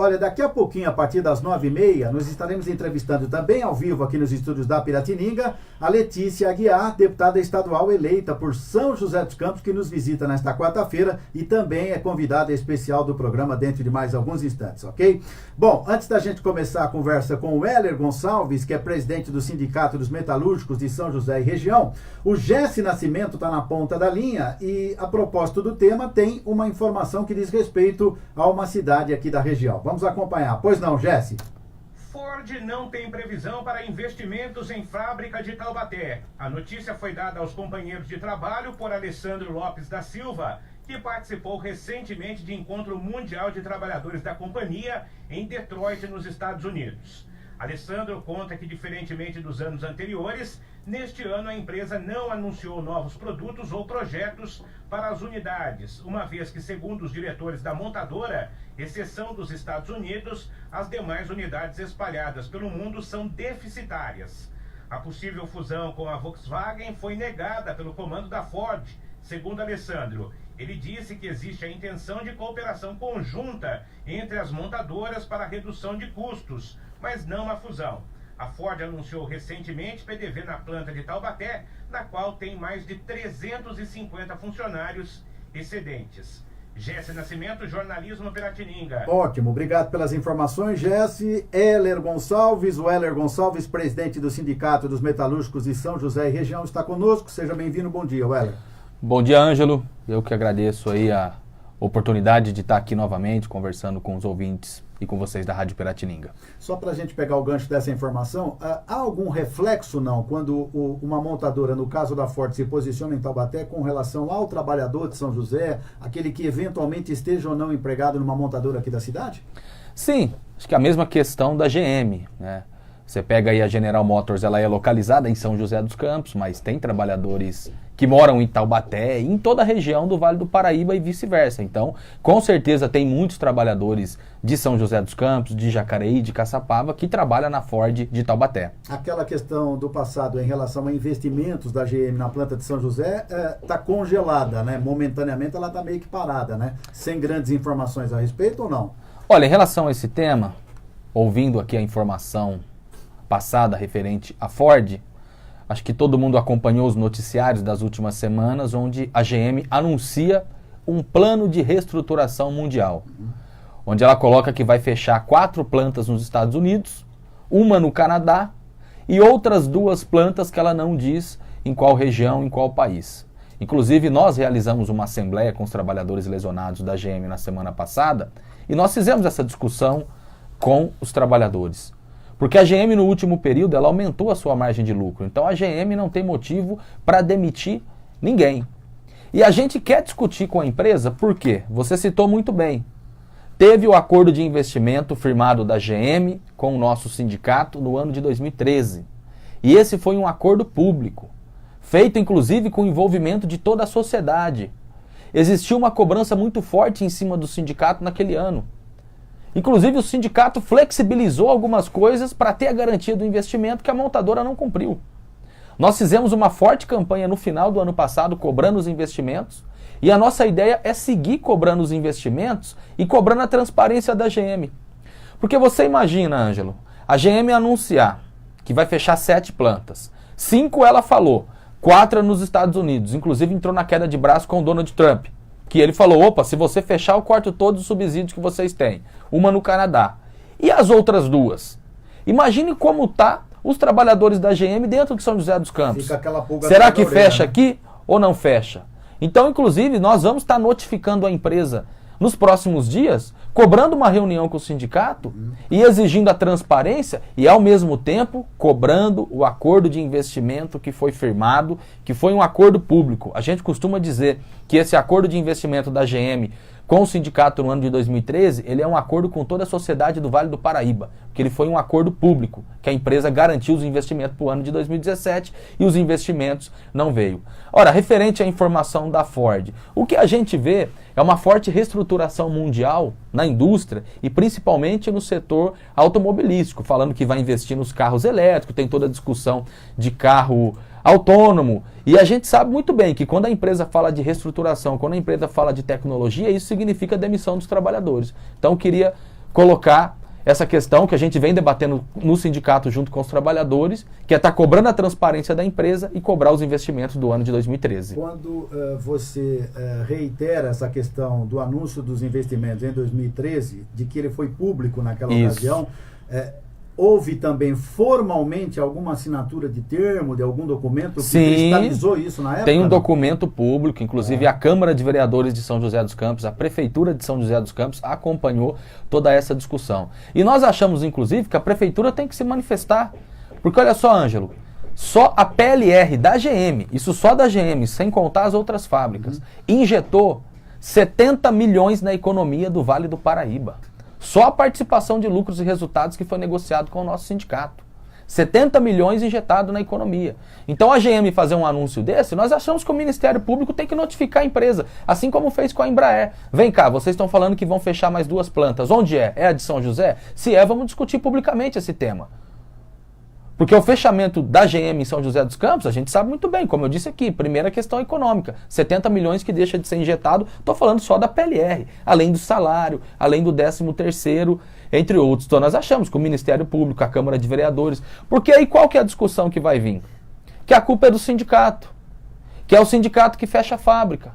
Olha, daqui a pouquinho, a partir das 9h30, nós estaremos entrevistando também ao vivo aqui nos estúdios da Piratininga a Letícia Aguiar, deputada estadual eleita por São José dos Campos, que nos visita nesta quarta-feira e também é convidada especial do programa dentro de mais alguns instantes, ok? Bom, antes da gente começar a conversa com o Heller Gonçalves, que é presidente do Sindicato dos Metalúrgicos de São José e região, o Jesse Nascimento está na ponta da linha e, a propósito do tema, tem uma informação que diz respeito a uma cidade aqui da região. Vamos acompanhar. Pois não, Jesse? Ford não tem previsão para investimentos em fábrica de Taubaté. A notícia foi dada aos companheiros de trabalho por Alessandro Lopes da Silva, que participou recentemente de encontro mundial de trabalhadores da companhia em Detroit, nos Estados Unidos. Alessandro conta que, diferentemente dos anos anteriores, neste ano a empresa não anunciou novos produtos ou projetos para as unidades, uma vez que, segundo os diretores da montadora, exceção dos Estados Unidos, as demais unidades espalhadas pelo mundo são deficitárias. A possível fusão com a Volkswagen foi negada pelo comando da Ford, segundo Alessandro. Ele disse que existe a intenção de cooperação conjunta entre as montadoras para a redução de custos, mas não a fusão. A Ford anunciou recentemente PDV na planta de Taubaté, na qual tem mais de 350 funcionários excedentes. Jesse Nascimento, Jornalismo Piratininga. Ótimo, obrigado pelas informações, Jesse. Heller Gonçalves, o Heller Gonçalves, presidente do Sindicato dos Metalúrgicos de São José e região, está conosco. Seja bem-vindo, bom dia, Heller. Bom dia, Ângelo. Eu que agradeço aí a oportunidade de estar aqui novamente conversando com os ouvintes e com vocês da Rádio Piratininga. Só para a gente pegar o gancho dessa informação, há algum reflexo, não, quando uma montadora, no caso da Ford, se posiciona em Taubaté com relação ao trabalhador de São José, aquele que eventualmente esteja ou não empregado numa montadora aqui da cidade? Sim, acho que a mesma questão da GM, né? Você pega aí a General Motors, ela é localizada em São José dos Campos, mas tem trabalhadores que moram em Taubaté, em toda a região do Vale do Paraíba e vice-versa. Então, com certeza tem muitos trabalhadores de São José dos Campos, de Jacareí, de Caçapava, que trabalham na Ford de Taubaté. Aquela questão do passado em relação a investimentos da GM na planta de São José está congelada, né? Momentaneamente ela está meio que parada, né? Sem grandes informações a respeito ou não? Olha, em relação a esse tema, ouvindo aqui a informação passada referente à Ford, acho que todo mundo acompanhou os noticiários das últimas semanas, onde a GM anuncia um plano de reestruturação mundial, onde ela coloca que vai fechar 4 plantas nos Estados Unidos, uma no Canadá e outras 2 plantas que ela não diz em qual região, em qual país. Inclusive, nós realizamos uma assembleia com os trabalhadores lesionados da GM na semana passada e nós fizemos essa discussão com os trabalhadores. Porque a GM no último período ela aumentou a sua margem de lucro. Então a GM não tem motivo para demitir ninguém. E a gente quer discutir com a empresa por quê? Você citou muito bem. Teve o acordo de investimento firmado da GM com o nosso sindicato no ano de 2013. E esse foi um acordo público, feito inclusive com o envolvimento de toda a sociedade. Existiu uma cobrança muito forte em cima do sindicato naquele ano. Inclusive o sindicato flexibilizou algumas coisas para ter a garantia do investimento que a montadora não cumpriu. Nós fizemos uma forte campanha no final do ano passado cobrando os investimentos e a nossa ideia é seguir cobrando os investimentos e cobrando a transparência da GM. Porque você imagina, Ângelo, a GM anunciar que vai fechar 7 plantas. 5 ela falou, 4 nos Estados Unidos, inclusive entrou na queda de braço com o Donald Trump. Que ele falou, opa, se você fechar eu corto todos os subsídios que vocês têm. Uma no Canadá. E as outras 2? Imagine como tá os trabalhadores da GM dentro de São José dos Campos. Fica aquela pulga Será que orelha, fecha né? aqui ou não fecha? Então, inclusive, nós vamos estar notificando a empresa nos próximos dias, cobrando uma reunião com o sindicato e exigindo a transparência e, ao mesmo tempo, cobrando o acordo de investimento que foi firmado, que foi um acordo público. A gente costuma dizer que esse acordo de investimento da GM com o sindicato no ano de 2013, ele é um acordo com toda a sociedade do Vale do Paraíba, porque ele foi um acordo público, que a empresa garantiu os investimentos para o ano de 2017 e os investimentos não veio. Ora, referente à informação da Ford, o que a gente vê é uma forte reestruturação mundial na indústria e principalmente no setor automobilístico, falando que vai investir nos carros elétricos, tem toda a discussão de carro autônomo. E a gente sabe muito bem que quando a empresa fala de reestruturação, quando a empresa fala de tecnologia, isso significa demissão dos trabalhadores. Então eu queria colocar essa questão que a gente vem debatendo no sindicato junto com os trabalhadores, que é estar cobrando a transparência da empresa e cobrar os investimentos do ano de 2013. Quando você reitera essa questão do anúncio dos investimentos em 2013, de que ele foi público naquela ocasião, houve também formalmente alguma assinatura de termo, de algum documento que cristalizou isso na época? Tem um documento público, inclusive a Câmara de Vereadores de São José dos Campos, a Prefeitura de São José dos Campos acompanhou toda essa discussão. E nós achamos, inclusive, que a Prefeitura tem que se manifestar. Porque olha só, Ângelo, só a PLR da GM, isso só da GM, sem contar as outras fábricas, injetou 70 milhões na economia do Vale do Paraíba. Só a participação de lucros e resultados que foi negociado com o nosso sindicato. 70 milhões injetado na economia. Então a GM fazer um anúncio desse, nós achamos que o Ministério Público tem que notificar a empresa, assim como fez com a Embraer. Vem cá, vocês estão falando que vão fechar mais 2 plantas. Onde é? É a de São José? Se é, vamos discutir publicamente esse tema. Porque o fechamento da GM em São José dos Campos, a gente sabe muito bem, como eu disse aqui, primeira questão econômica, 70 milhões que deixa de ser injetado, estou falando só da PLR, além do salário, além do 13º, entre outros. Então nós achamos que o Ministério Público, a Câmara de Vereadores, porque aí qual que é a discussão que vai vir? Que a culpa é do sindicato, que é o sindicato que fecha a fábrica.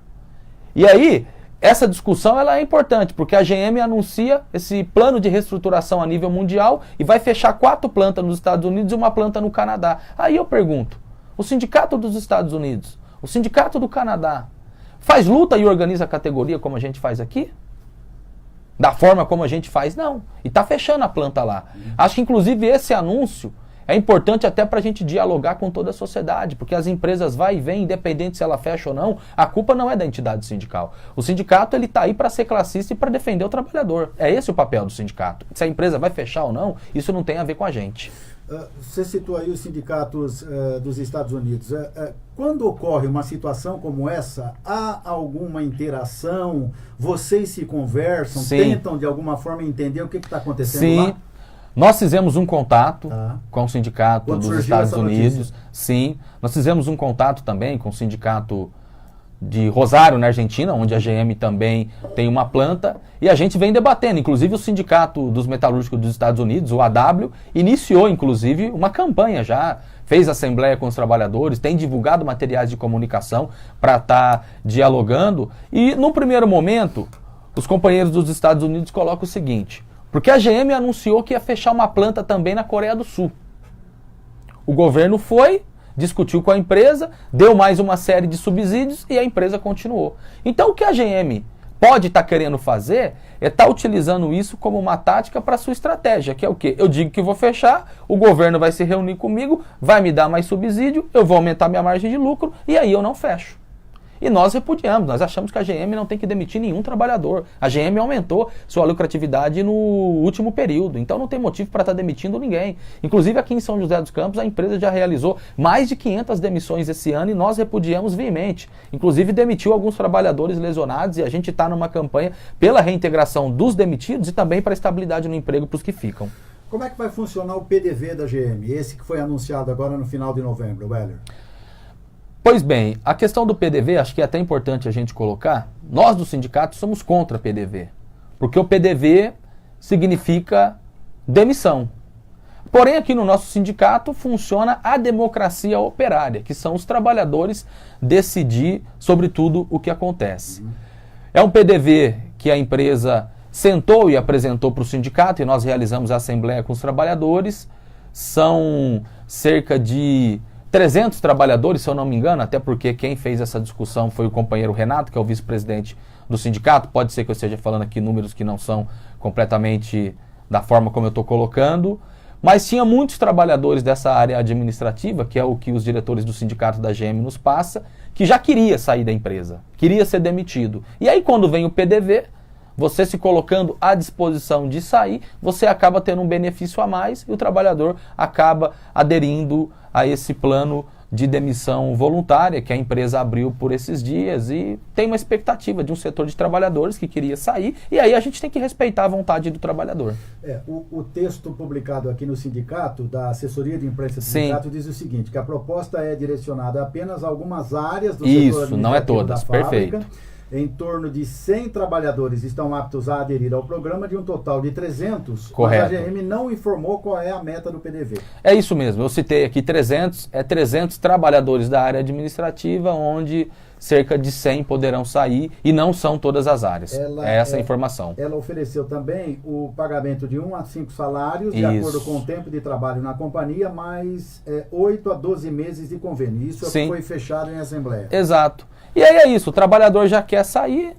E aí, essa discussão ela é importante, porque a GM anuncia esse plano de reestruturação a nível mundial e vai fechar 4 plantas nos Estados Unidos e 1 planta no Canadá. Aí eu pergunto, o sindicato dos Estados Unidos, o sindicato do Canadá, faz luta e organiza a categoria como a gente faz aqui? Da forma como a gente faz? Não. E está fechando a planta lá. Acho que inclusive esse anúncio é importante até para a gente dialogar com toda a sociedade, porque as empresas vai e vêm, independente se ela fecha ou não, a culpa não é da entidade sindical. O sindicato ele está aí para ser classista e para defender o trabalhador. É esse o papel do sindicato. Se a empresa vai fechar ou não, isso não tem a ver com a gente. Você citou aí os sindicatos dos Estados Unidos. Quando ocorre uma situação como essa, há alguma interação? Vocês se conversam, tentam de alguma forma entender o que está acontecendo lá? Nós fizemos um contato com o sindicato dos Estados Unidos. Sim. Nós fizemos um contato também com o sindicato de Rosário, na Argentina, onde a GM também tem uma planta. E a gente vem debatendo. Inclusive o sindicato dos metalúrgicos dos Estados Unidos, o AW, iniciou inclusive uma campanha já. Fez assembleia com os trabalhadores, tem divulgado materiais de comunicação para estar dialogando. E no primeiro momento, os companheiros dos Estados Unidos colocam o seguinte... Porque a GM anunciou que ia fechar uma planta também na Coreia do Sul. O governo foi, discutiu com a empresa, deu mais uma série de subsídios e a empresa continuou. Então o que a GM pode estar querendo fazer é estar utilizando isso como uma tática para a sua estratégia, que é o quê? Eu digo que vou fechar, o governo vai se reunir comigo, vai me dar mais subsídio, eu vou aumentar minha margem de lucro e aí eu não fecho. E nós repudiamos, nós achamos que a GM não tem que demitir nenhum trabalhador. A GM aumentou sua lucratividade no último período, então não tem motivo para estar demitindo ninguém. Inclusive aqui em São José dos Campos a empresa já realizou mais de 500 demissões esse ano e nós repudiamos veemente. Inclusive demitiu alguns trabalhadores lesionados e a gente está numa campanha pela reintegração dos demitidos e também para a estabilidade no emprego para os que ficam. Como é que vai funcionar o PDV da GM, esse que foi anunciado agora no final de novembro, Weller? Pois bem, a questão do PDV, acho que é até importante a gente colocar, nós do sindicato somos contra PDV, porque o PDV significa demissão. Porém, aqui no nosso sindicato funciona a democracia operária, que são os trabalhadores decidir sobre tudo o que acontece. É um PDV que a empresa sentou e apresentou para o sindicato, e nós realizamos a assembleia com os trabalhadores, são cerca de 300 trabalhadores, se eu não me engano, até porque quem fez essa discussão foi o companheiro Renato, que é o vice-presidente do sindicato. Pode ser que eu esteja falando aqui números que não são completamente da forma como eu estou colocando, mas tinha muitos trabalhadores dessa área administrativa, que é o que os diretores do sindicato da GM nos passa, que já queria sair da empresa, queria ser demitido. E aí quando vem o PDV, você se colocando à disposição de sair, você acaba tendo um benefício a mais e o trabalhador acaba aderindo a esse plano de demissão voluntária que a empresa abriu por esses dias e tem uma expectativa de um setor de trabalhadores que queria sair e aí a gente tem que respeitar a vontade do trabalhador. O texto publicado aqui no sindicato, da assessoria de imprensa do sindicato, diz o seguinte, que a proposta é direcionada apenas a algumas áreas do setor administrativo não é todas, da fábrica, perfeito. em torno de 100 trabalhadores estão aptos a aderir ao programa, de um total de 300. Correto. Mas a GM não informou qual é a meta do PDV. É isso mesmo, eu citei aqui 300 trabalhadores da área administrativa, onde cerca de 100 poderão sair, e não são todas as áreas. É essa a informação. Ela ofereceu também o pagamento de 1 a 5 salários, de Isso. acordo com o tempo de trabalho na companhia, mais 8 a 12 meses de convênio. Isso Sim. foi fechado em assembleia. Exato. E aí é isso, o trabalhador já quer sair,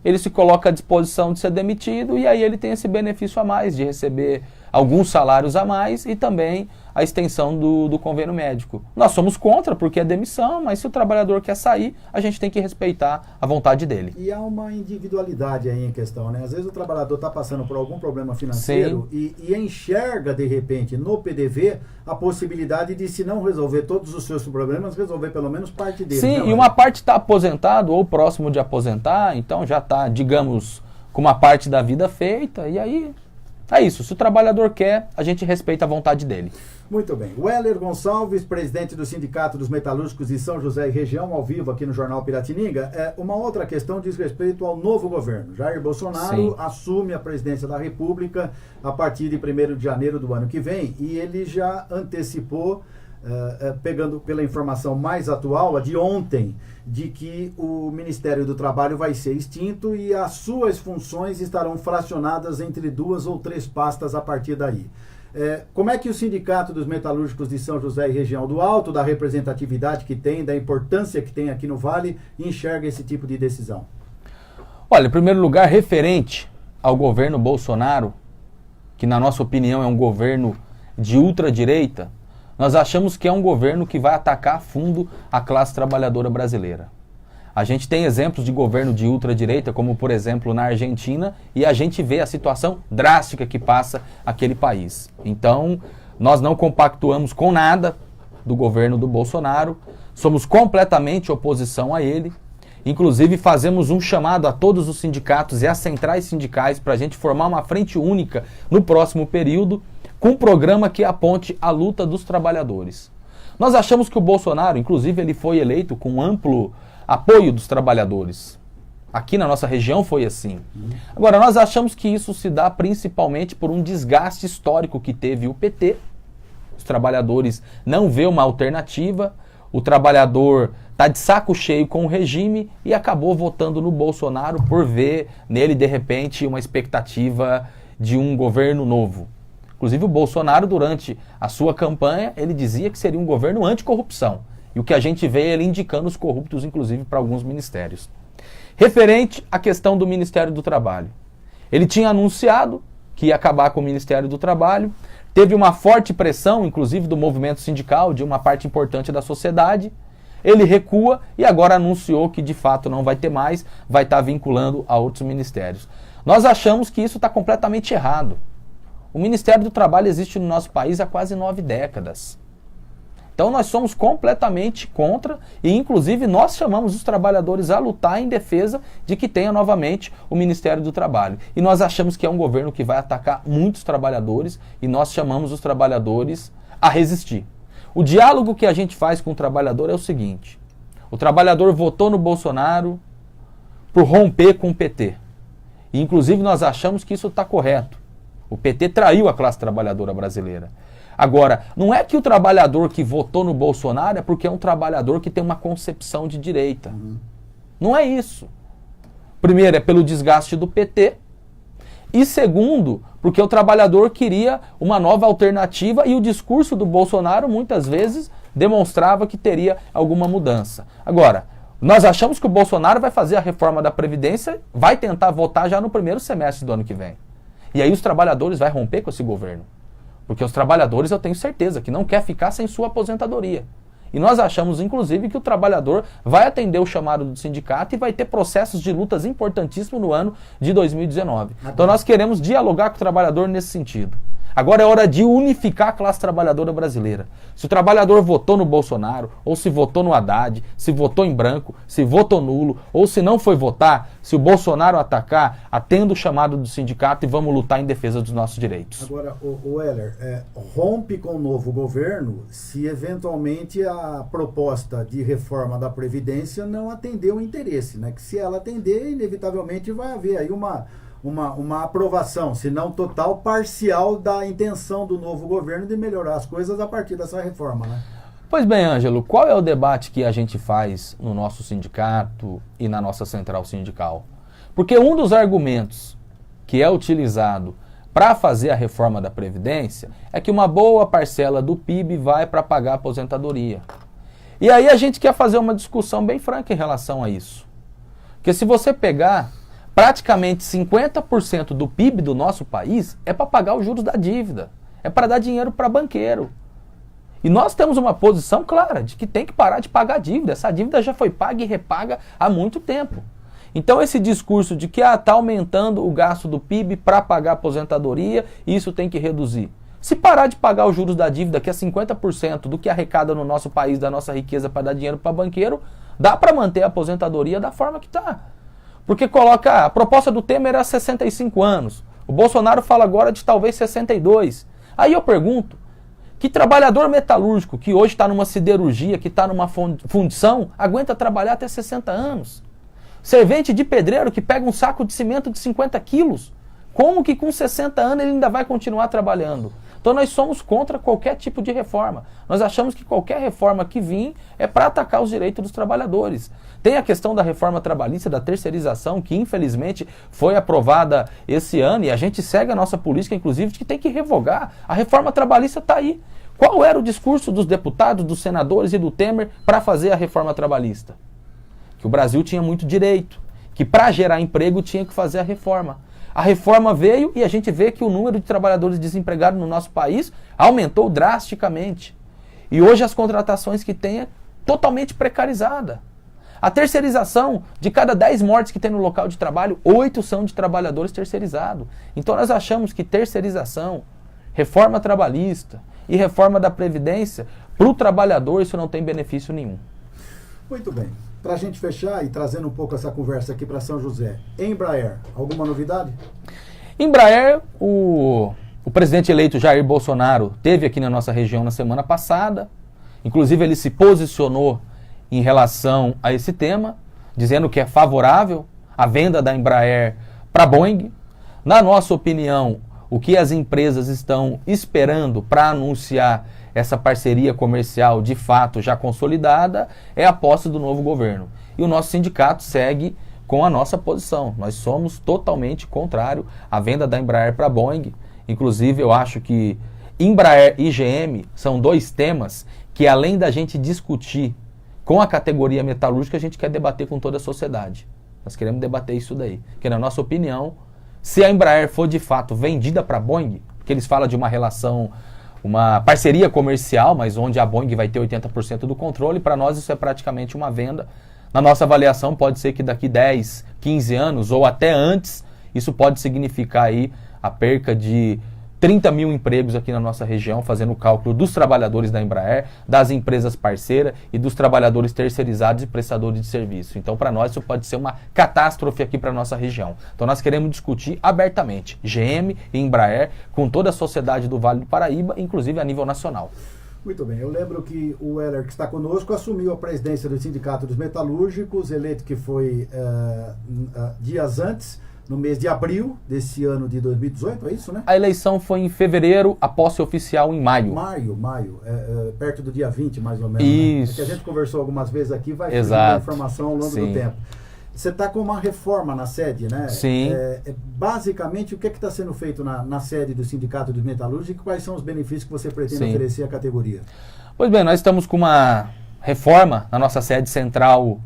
ele se coloca à disposição de ser demitido, e aí ele tem esse benefício a mais, de receber alguns salários a mais e também a extensão do convênio médico. Nós somos contra, porque é demissão, mas se o trabalhador quer sair, a gente tem que respeitar a vontade dele. E há uma individualidade aí em questão, né? Às vezes o trabalhador está passando por algum problema financeiro e enxerga, de repente, no PDV, a possibilidade de, se não resolver todos os seus problemas, resolver pelo menos parte deles. Sim, né, e uma parte está aposentado ou próximo de aposentar, então já está, digamos, com uma parte da vida feita, e aí é isso. Se o trabalhador quer, a gente respeita a vontade dele. Muito bem. O Heller Gonçalves, presidente do Sindicato dos Metalúrgicos de São José e Região, ao vivo aqui no Jornal Piratininga. Uma outra questão diz respeito ao novo governo. Jair Bolsonaro assume a presidência da República a partir de 1º de janeiro do ano que vem, e ele já antecipou, pegando pela informação mais atual, a de ontem, de que o Ministério do Trabalho vai ser extinto e as suas funções estarão fracionadas entre 2 ou 3 pastas a partir daí. Como é que o Sindicato dos Metalúrgicos de São José e Região do Alto, da representatividade que tem, da importância que tem aqui no Vale, enxerga esse tipo de decisão? Olha, em primeiro lugar, referente ao governo Bolsonaro, que na nossa opinião é um governo de ultradireita, nós achamos que é um governo que vai atacar a fundo a classe trabalhadora brasileira. A gente tem exemplos de governo de ultradireita, como por exemplo na Argentina, e a gente vê a situação drástica que passa aquele país. Então, nós não compactuamos com nada do governo do Bolsonaro, somos completamente oposição a ele. Inclusive, fazemos um chamado a todos os sindicatos e às centrais sindicais para a gente formar uma frente única no próximo período, com um programa que aponte a luta dos trabalhadores. Nós achamos que o Bolsonaro, inclusive, ele foi eleito com amplo apoio dos trabalhadores. Aqui na nossa região foi assim. Agora, nós achamos que isso se dá principalmente por um desgaste histórico que teve o PT. Os trabalhadores não vê uma alternativa, o trabalhador está de saco cheio com o regime e acabou votando no Bolsonaro por ver nele, de repente, uma expectativa de um governo novo. Inclusive o Bolsonaro, durante a sua campanha, ele dizia que seria um governo anticorrupção. E o que a gente vê é ele indicando os corruptos, inclusive, para alguns ministérios. Referente à questão do Ministério do Trabalho. Ele tinha anunciado que ia acabar com o Ministério do Trabalho, teve uma forte pressão, inclusive, do movimento sindical, de uma parte importante da sociedade. Ele recua e agora anunciou que, de fato, não vai ter mais, vai estar vinculando a outros ministérios. Nós achamos que isso está completamente errado. O Ministério do Trabalho existe no nosso país há quase 9 décadas. Então nós somos completamente contra e, inclusive, nós chamamos os trabalhadores a lutar em defesa de que tenha novamente o Ministério do Trabalho. E nós achamos que é um governo que vai atacar muitos trabalhadores e nós chamamos os trabalhadores a resistir. O diálogo que a gente faz com o trabalhador é o seguinte: o trabalhador votou no Bolsonaro por romper com o PT. E, inclusive, nós achamos que isso está correto. O PT traiu a classe trabalhadora brasileira. Agora, não é que o trabalhador que votou no Bolsonaro é porque é um trabalhador que tem uma concepção de direita. Não é isso. Primeiro, é pelo desgaste do PT. E segundo, porque o trabalhador queria uma nova alternativa e o discurso do Bolsonaro muitas vezes demonstrava que teria alguma mudança. Agora, nós achamos que o Bolsonaro vai fazer a reforma da Previdência, vai tentar votar já no primeiro semestre do ano que vem. E aí os trabalhadores vão romper com esse governo. Porque os trabalhadores, eu tenho certeza, que não quer ficar sem sua aposentadoria. E nós achamos, inclusive, que o trabalhador vai atender o chamado do sindicato e vai ter processos de lutas importantíssimos no ano de 2019. Então nós queremos dialogar com o trabalhador nesse sentido. Agora é hora de unificar a classe trabalhadora brasileira. Se o trabalhador votou no Bolsonaro, ou se votou no Haddad, se votou em branco, se votou nulo, ou se não foi votar, se o Bolsonaro atacar, atenda o chamado do sindicato e vamos lutar em defesa dos nossos direitos. Agora, o Heller, rompe com o novo governo se eventualmente a proposta de reforma da Previdência não atender o interesse, né? Que se ela atender, inevitavelmente vai haver aí uma aprovação, se não total, parcial da intenção do novo governo de melhorar as coisas a partir dessa reforma, né? Pois bem, Ângelo, qual é o debate que a gente faz no nosso sindicato e na nossa central sindical? Porque um dos argumentos que é utilizado para fazer a reforma da Previdência é que uma boa parcela do PIB vai para pagar a aposentadoria. E aí a gente quer fazer uma discussão bem franca em relação a isso. Porque se você pegar, praticamente 50% do PIB do nosso país é para pagar os juros da dívida, é para dar dinheiro para banqueiro. E nós temos uma posição clara de que tem que parar de pagar a dívida. Essa dívida já foi paga e repaga há muito tempo. Então esse discurso de que está aumentando o gasto do PIB para pagar a aposentadoria, isso tem que reduzir. Se parar de pagar os juros da dívida, que é 50% do que arrecada no nosso país, da nossa riqueza, para dar dinheiro para banqueiro, dá para manter a aposentadoria da forma que está. Porque coloca, a proposta do Temer era 65 anos. O Bolsonaro fala agora de talvez 62. Aí eu pergunto, que trabalhador metalúrgico que hoje está numa siderurgia, que está numa fundição, aguenta trabalhar até 60 anos? Servente de pedreiro que pega um saco de cimento de 50 quilos, como que com 60 anos ele ainda vai continuar trabalhando? Então nós somos contra qualquer tipo de reforma. Nós achamos que qualquer reforma que vir é para atacar os direitos dos trabalhadores. Tem a questão da reforma trabalhista, da terceirização, que infelizmente foi aprovada esse ano e a gente segue a nossa política, inclusive, de que tem que revogar. A reforma trabalhista está aí. Qual era o discurso dos deputados, dos senadores e do Temer para fazer a reforma trabalhista? Que o Brasil tinha muito direito, que para gerar emprego tinha que fazer a reforma. A reforma veio e a gente vê que o número de trabalhadores desempregados no nosso país aumentou drasticamente. E hoje as contratações que tem é totalmente precarizada. A terceirização, de cada 10 mortes que tem no local de trabalho, 8 são de trabalhadores terceirizados. Então nós achamos que terceirização, reforma trabalhista e reforma da Previdência, para o trabalhador isso não tem benefício nenhum. Muito bem. Para a gente fechar e trazendo um pouco essa conversa aqui para São José, Embraer, alguma novidade? Embraer, o presidente eleito Jair Bolsonaro esteve aqui na nossa região na semana passada, inclusive ele se posicionou em relação a esse tema, dizendo que é favorável a venda da Embraer para a Boeing. Na nossa opinião, o que as empresas estão esperando para anunciar essa parceria comercial de fato já consolidada é a posse do novo governo. E o nosso sindicato segue com a nossa posição. Nós somos totalmente contrário à venda da Embraer para a Boeing. Inclusive, eu acho que Embraer e GM são dois temas que, além da gente discutir com a categoria metalúrgica, a gente quer debater com toda a sociedade. Nós queremos debater isso daí. Porque, na nossa opinião, se a Embraer for de fato vendida para a Boeing, porque eles falam de uma relação, uma parceria comercial, mas onde a Boeing vai ter 80% do controle, para nós isso é praticamente uma venda. Na nossa avaliação, pode ser que daqui 10, 15 anos ou até antes, isso pode significar aí a perca de 30 mil empregos aqui na nossa região, fazendo o cálculo dos trabalhadores da Embraer, das empresas parceiras e dos trabalhadores terceirizados e prestadores de serviço. Então, para nós, isso pode ser uma catástrofe aqui para a nossa região. Então, nós queremos discutir abertamente GM e Embraer com toda a sociedade do Vale do Paraíba, inclusive a nível nacional. Muito bem, eu lembro que o Heller, que está conosco, assumiu a presidência do Sindicato dos Metalúrgicos, eleito que foi dias antes, no mês de abril desse ano de 2018, é isso, né? A eleição foi em fevereiro, a posse oficial em maio. Maio, perto do dia 20, mais ou menos. Isso. Né? É que a gente conversou algumas vezes aqui, vai surgindo a informação ao longo Sim. do tempo. Você está com uma reforma na sede, né? Sim. Basicamente, o que está sendo feito na sede do Sindicato dos Metalúrgicos e quais são os benefícios que você pretende Sim. oferecer à categoria? Pois bem, nós estamos com uma reforma na nossa sede central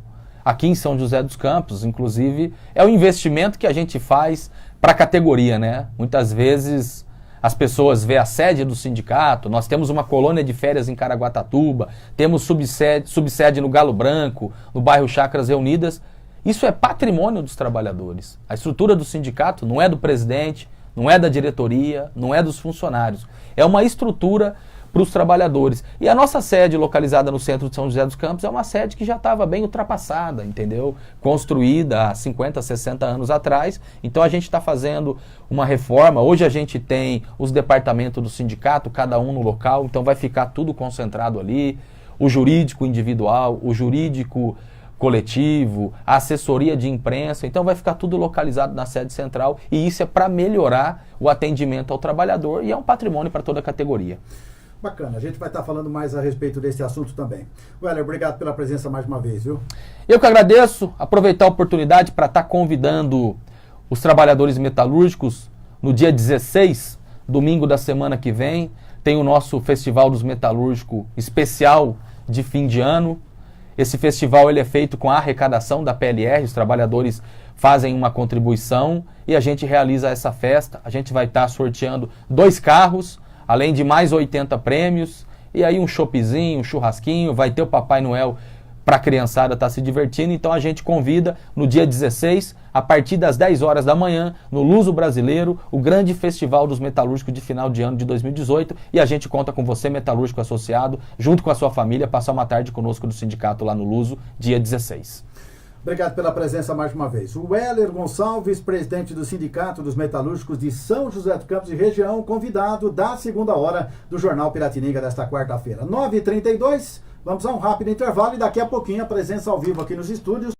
aqui em São José dos Campos. Inclusive, é um investimento que a gente faz para a categoria, né? Muitas vezes as pessoas vê a sede do sindicato, nós temos uma colônia de férias em Caraguatatuba, temos subsede no Galo Branco, no bairro Chácaras Reunidas. Isso é patrimônio dos trabalhadores. A estrutura do sindicato não é do presidente, não é da diretoria, não é dos funcionários. É uma estrutura para os trabalhadores. E a nossa sede, localizada no centro de São José dos Campos, é uma sede que já estava bem ultrapassada, entendeu? Construída há 50, 60 anos atrás. Então a gente está fazendo uma reforma. Hoje a gente tem os departamentos do sindicato, cada um no local, então vai ficar tudo concentrado ali. O jurídico individual, o jurídico coletivo, a assessoria de imprensa, então vai ficar tudo localizado na sede central, e isso é para melhorar o atendimento ao trabalhador e é um patrimônio para toda a categoria. Bacana, a gente vai estar falando mais a respeito desse assunto também. Weller, obrigado pela presença mais uma vez, viu? Eu que agradeço, aproveitar a oportunidade para estar convidando os trabalhadores metalúrgicos no dia 16, domingo da semana que vem, tem o nosso Festival dos Metalúrgicos especial de fim de ano. Esse festival ele é feito com a arrecadação da PLR, os trabalhadores fazem uma contribuição e a gente realiza essa festa. A gente vai estar sorteando 2 carros, além de mais 80 prêmios, e aí um choppzinho, um churrasquinho, vai ter o Papai Noel para a criançada estar se divertindo. Então a gente convida no dia 16, a partir das 10 horas da manhã, no Luso Brasileiro, o grande festival dos metalúrgicos de final de ano de 2018, e a gente conta com você, metalúrgico associado, junto com a sua família, passar uma tarde conosco do sindicato lá no Luso, dia 16. Obrigado pela presença mais uma vez. O Weller Gonçalves, presidente do Sindicato dos Metalúrgicos de São José dos Campos e região, convidado da segunda hora do Jornal Piratininga desta quarta-feira. 9h32, vamos a um rápido intervalo e daqui a pouquinho a presença ao vivo aqui nos estúdios.